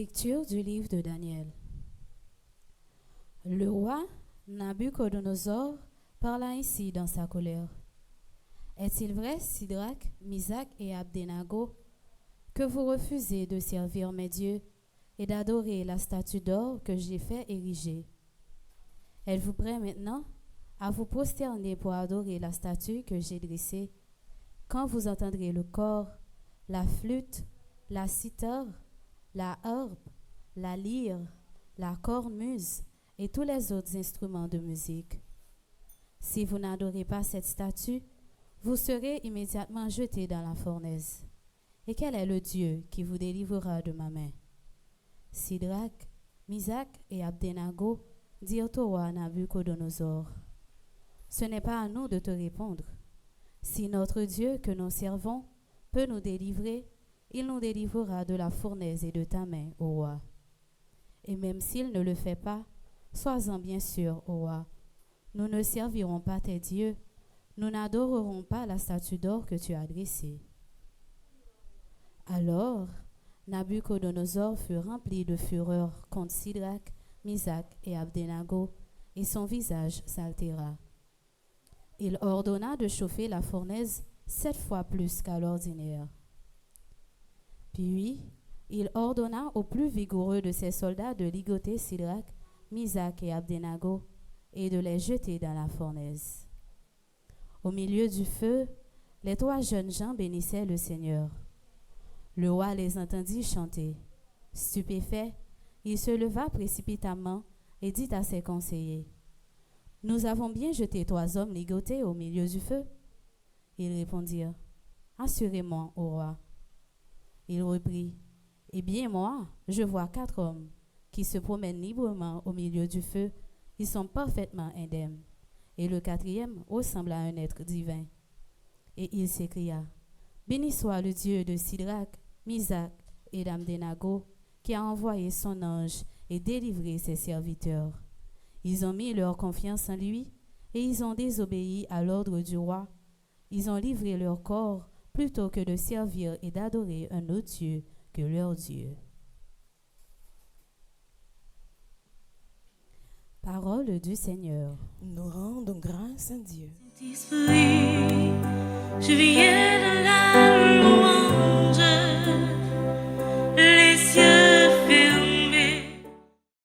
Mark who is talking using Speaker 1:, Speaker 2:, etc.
Speaker 1: Lecture du livre de Daniel. Le roi Nabuchodonosor parla ainsi dans sa colère. Est-il vrai, Sidrac, Misac et Abdenago, que vous refusez de servir mes dieux et d'adorer la statue d'or que j'ai fait ériger? Êtes-vous prêts maintenant à vous prosterner pour adorer la statue que j'ai dressée quand vous entendrez le cor, la flûte, la cithare, la harpe, la lyre, la cornemuse et tous les autres instruments de musique? Si vous n'adorez pas cette statue, vous serez immédiatement jetés dans la fournaise. Et quel est le Dieu qui vous délivrera de ma main? Sidrac, Misac et Abdenago dirent au roi Nabuchodonosor: Ce n'est pas à nous de te répondre. Si notre Dieu que nous servons peut nous délivrer, il nous délivrera de la fournaise et de ta main, ô roi. Et même s'il ne le fait pas, sois-en bien sûr, ô roi, nous ne servirons pas tes dieux, nous n'adorerons pas la statue d'or que tu as dressée. Alors, Nabuchodonosor fut rempli de fureur contre Sidrac, Misac et Abdenago, et son visage s'altéra. Il ordonna de chauffer la fournaise 7 fois plus qu'à l'ordinaire. Puis, il ordonna aux plus vigoureux de ses soldats de ligoter Sidrac, Misac et Abdenago et de les jeter dans la fournaise. Au milieu du feu, les 3 jeunes gens bénissaient le Seigneur. Le roi les entendit chanter. Stupéfait, il se leva précipitamment et dit à ses conseillers: « Nous avons bien jeté 3 hommes ligotés au milieu du feu. » Ils répondirent: « Assurément, ô roi. » Il reprit: « Eh bien moi, je vois 4 hommes qui se promènent librement au milieu du feu. Ils sont parfaitement indemnes. Et le 4e ressemble à un être divin. » Et il s'écria: « Béni soit le Dieu de Sidrac, Misac et d'Abdenago, qui a envoyé son ange et délivré ses serviteurs. Ils ont mis leur confiance en lui et ils ont désobéi à l'ordre du roi. Ils ont livré leur corps plutôt que de servir et d'adorer un autre Dieu que leur Dieu. » Parole du Seigneur.
Speaker 2: Nous rendons grâce à Dieu.
Speaker 3: Saint-Esprit, je viens de la louange.